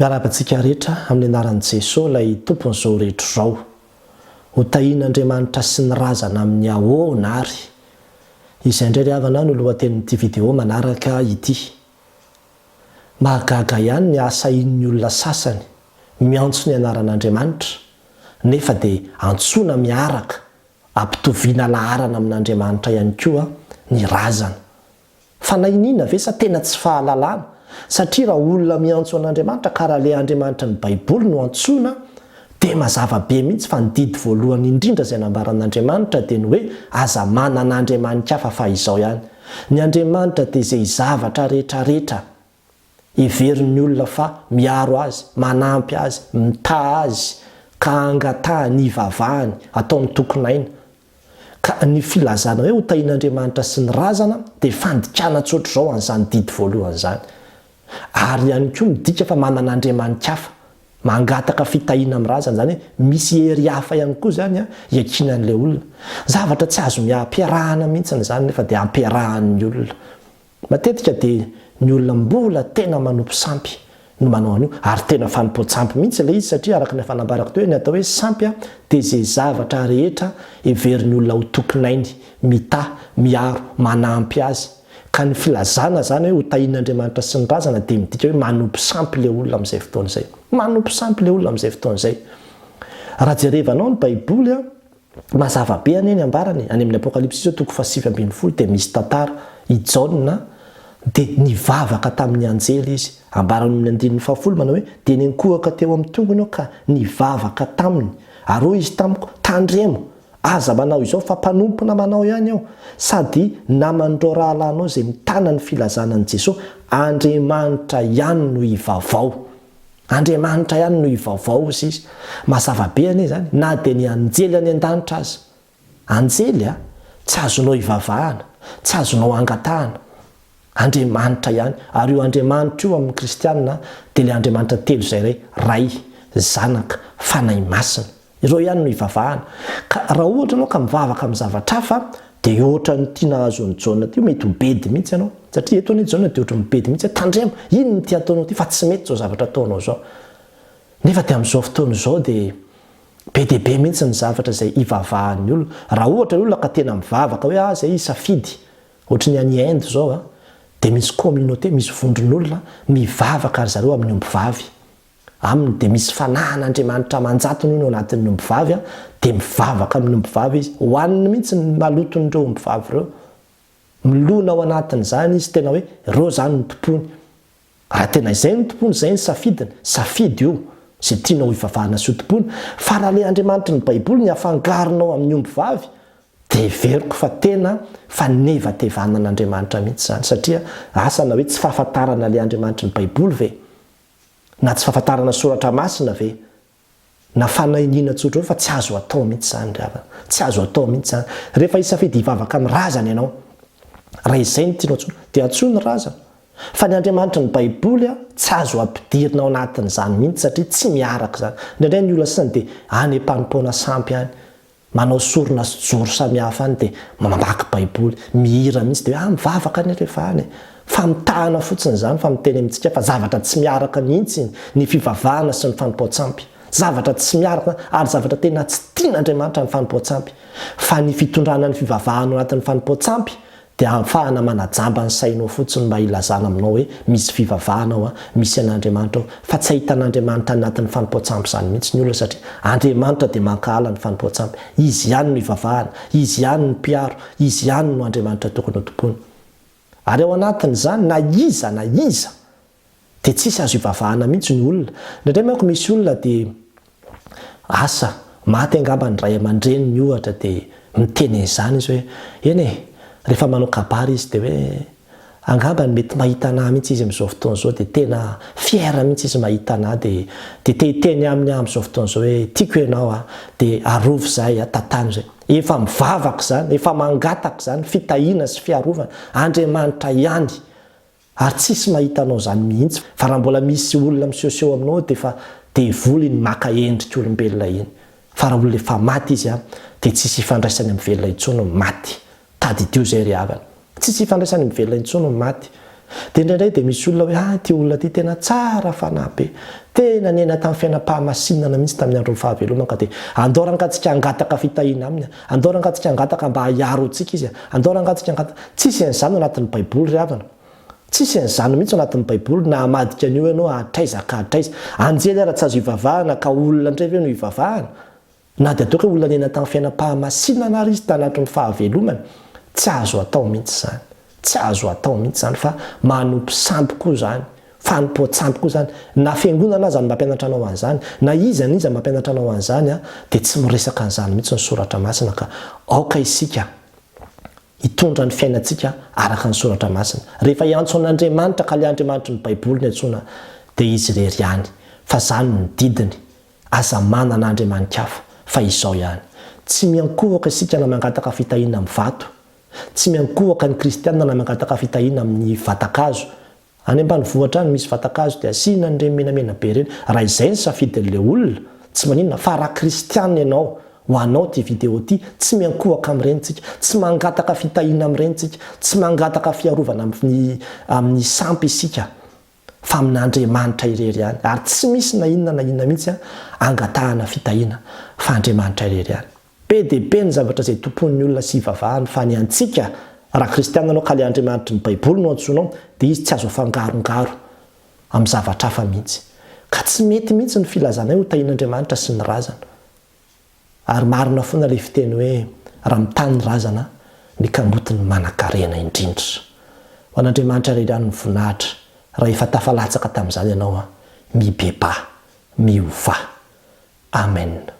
miarabantsika rehetra amin'ny anaran'i Jesosy ilay tompon'izao rehetra izao ho tahian'Andriamanitra sy ny razana amin'ny ahoanary. Izay indray ry havana no lohatenin'ity video manaraka ity. Mahagaga ihany ny asahin'ny olona sasany miantso ny anaran'Andriamanitra nefa dia antsoina miaraka ampitoviana laharana amin'Andriamanitra ihany koa ny razana. Fa na inona ve sa tena tsy fahalalana? Satria raha olona miantso an'Andriamanitra ka raha ilay Andriamanitra ny Baiboly no antsoina dia mazava be mihitsy fa ny didy voalohany indrindra izay nambaran'Andriamanitra dia ny hoe aza manana andriamanitra hafa fa izao ihany. Ny Andriamanitra dia izay zavatra rehetrarehetra heverin'ny olona fa miaro azy, manampy azy, mitaha azy, ka angatahany, hivavahany, ataony tokonaina. Ka ny filazana hoe ho tahian'Andriamanitra sy ny razana dia fandikana tsotra izao an'izany didy voalohany izany. Ary ihany koa midika fa manana andriamanitra hafa, mangataka fitahiana amin'ny razana, izany hoe misy hery hafa ihany koa izany iakinan'ilay olona. Zavatra tsy azo miampiarahana mihitsy izany nefa dia ampiarahan'ny olona. Matetika dia ny olona mbola tena manompo sampy no manao an'io, ary tena fanompoan-tsampy mihitsy ilay izy satria araka ny fanambarako teo ny atao hoe sampy dia izay zavatra rehetra heverin'ny olona ho tokonainy, mitaha, miaro, manampy azy. Ka ny filazana zany hoe ho tahian'Andriamanitra sy ny razana dia midika hoe manompo sampy ilay olona amin'izay fotoana izay. Manompo sampy ilay olona amin'izay fotoana izay. Raha jerevanao ny Baiboly mazava be any ambarany any amin'ny Apokalipsy izao toko 7:10 dia misy tantara i Jaona dia nivavaka tamin'ny anjely izy. Ambarany amin'ny 9:10 manao hoe dia nenkohaka teo amin'ny tongony aho ka nivavaka taminy ary hoy izy tamiko tandremo, aza manao izao fa mpanompona manao ihany aho sady namandreo rahalanao izay mitana ny filazanan'i Jesosy. Andriamanitra ihany no hivavao. Andriamanitra ihany no hivavao izy. Mazava be anie zany na dia ny anjely any an-danitra aza. Anjely tsy azonao hivavahana, tsy azonao angatahana. Andriamanitra ihany. Ary io Andriamanitra io amin'ny kristianina dia ilay Andriamanitra telo izay ray, zanaka, fanahy masina. Ireo ihany no hivavahana. Ka raha ohatra ianao ka mivavaka amin'ny zavatra hafa dia ohatra ny tia nahazo ny Jaona ty mety ho bedy mihitsy ianao. Satria eto ny Jaona dia ohatra mibedy mihitsy tandremo, ino ny tia ataonao ty fa tsy mety zao zavatra ataonao zao. Nefa dia amin'izao fotoana izao dia be dia be mihitsy ny zavatra izay hivavahan'ny olona. Raha ohatra ny olona ka tena mivavaka hoe izay safidy, ohatra ny any Inde zao dia misy communauté, misy vondron'olona mivavaka ary zareo amin'ny ombivavy. Aminy dia misy fanahan'Andriamanitra manjatony no anatin'ny ombivavy dia mivavaka amin'ny ombivavy izy. Hoaniny mihitsy ny maloton'ireo ombivavy ireo. Milona ao anatin'izany izy tena hoe ireo zany ny tompony. Raha tena izay ny tompony, izay ny safidiny, safidy io izay tianao hivavahana sy ho tompony. Fa raha ilay Andriamanitra ny Baiboly ny afangaronao amin'ny ombivavy dia veriko fa tena fanevatevanan'Andriamanitra mihitsy zany. Satria asana hoe tsy fahafantarana ilay Andriamanitra ny Baiboly ve? Na tsy fahafantarana soratra masina ve? Na fanahiniana tsotra fa tsy azo atao mihitsy zany ravana. Tsy azo atao mihitsy zany. Rehefa isafidy hivavaka amin'ny razana ianao, raha izay ny tianao atsoina dia atsoina razana. Fa ny Andriamanitra ny Baiboly tsy azo ampidirina ao anatin'izany mihitsy satria tsy miaraka zany. Indraindray ny olona sasany dia any am-panompoana sampy any, manao sorona sy joro samihafa any dia mamaky Baiboly, mihira mihitsy dia mivavaka any rehefa any. Fa mitahana fotsiny izany fa miteny amintsika fa zavatra tsy miaraka mihitsy ny fivavahana sy ny fanompoan-tsampy. Zavatra tsy miaraka ary zavatra tena tsy tian'Andriamanitra ny fanompoan-tsampy. Fa ny fitondrana ny fivavahana anatin'ny fanompoan-tsampy dia ahafahana manajamba ny sainao fotsiny mba hilazana aminao hoe misy fivavahana ao, misy an'Andriamanitra ao. Fa tsy ahitan'Andriamanitra anatin'ny fanompoan-tsampy izany mihitsy ny olona satria Andriamanitra dia mankahala ny fanompoan-tsampy. Izy ihany no hivavahana, izy ihany no mpiaro, izy ihany no Andriamanitra tokony ho tompony. Ary ao anatin'izany na iza dia tsisy azo hivavahana mihitsy ny olona. Indraindray manko misy olona dia asa maty angamba ny ray aman-dreniny ohatra dia miteny izany izy hoe eny rehefa manao kabary izy dia hoe angamba ny mety mahita anahy mihitsy izy amin'izao fotoana izao dia tena fiera mihitsy izy mahita anahy dia tehiteny aminy amin'izao fotoana izao hoe tiako ianao dia arovo zahay tantany zay. Efa mivavaka zany, efa mangataka zany fitahiana sy fiarovana. Andriamanitra ihany ary tsisy mahita anao zany mihitsy. Fa raha mbola misy olona misehoseho aminao dia voly ny maka endrika olombelona iny. Fa raha olona efa maty izy dia tsisy ifandraisany amin'ny velona intsony maty. Tadidio zay ry havana. Tsisy ifandraisany amin'ny velona intsony maty. dia indraindray dia misy olona hoe ty olona ty tena tsara fanahy be, tena nena tamin'ny fiainam-pahamasinana mihitsy tamin'ny andron'ny fahavelomana ka dia andorangatsika angataka fitahina aminy, andorangatsika angataka mba haiaro antsika izy, andorangatsika angataka. Tsisy an'izany ao anatin'ny baiboly ry havana, tsisy an'izany mihitsy ao anatin'ny baiboly. Na hamadika an'io ianao atraiza ka atraiza, anjely ara tsy azo ivavahana ka olona indray ve no ivavahana, na dia ataoko hoe olona nena tamin'ny fiainam-pahamasinana ary izy tanatron'ny fahavelomana, tsy azo atao mihitsy zany, tsy azo atao mihitsy zany fa manompo sampy koa zany, fanompo-tsampy koa zany. Na fiangonana aza ny mampianatra anao an'izany, na iza niza mampianatra anao an'izany dia tsy miresaka an'izany mihitsy ny soratra masina ka aoka isika hitondra ny fiainantsika araka ny soratra masina. Rehefa iantso an'Andriamanitra ka ilay Andriamanitra ny baiboly ny antsoina dia izy irery ihany, fa zany ny didiny aza manana Andriamanitra hafa fa izao ihany. Tsy miankohaka isika na mangataka fitahiana amin'ny vato, tsy miankohaka ny kristianina na mangataka fitahiana amin'ny vatakazo. Any ambanivohitra any misy vatakazo dia asiana n'ireny menamena be ireny. Raha izay ny safidin'ilay olona tsy maninona fa raha kristianina ianao, ho anao ty video ty, tsy miankohaka amin'irentsika, tsy mangataka fitahiana amin'irentsika, tsy mangataka fiarovana amin'ny sampy isika fa amin'Andriamanitra irery ihany. Ary tsy misy na inona mihitsy angatahana fitahiana fa Andriamanitra irery ihany. Be dia be ny zavatra izay tompon'ny olona sy ivavahany, fa ny antsika raha kristianina anao ka ilay Andriamanitra ny baiboly no antsoinao dia izy tsy azo afangarongaro amin'ny zavatra hafa mihitsy. Ka tsy mety mihitsy ny filazana ho tahian'Andriamanitra sy ny razana. Ary marina foana ilay fiteny hoe raha mitany ny razana ny kambotiny manan-karena indrindra. Ho an'Andriamanitra irery ihany ny voninahitra raha efa tafalatsaka tamin'izany ianao mibeba, miova. Amen.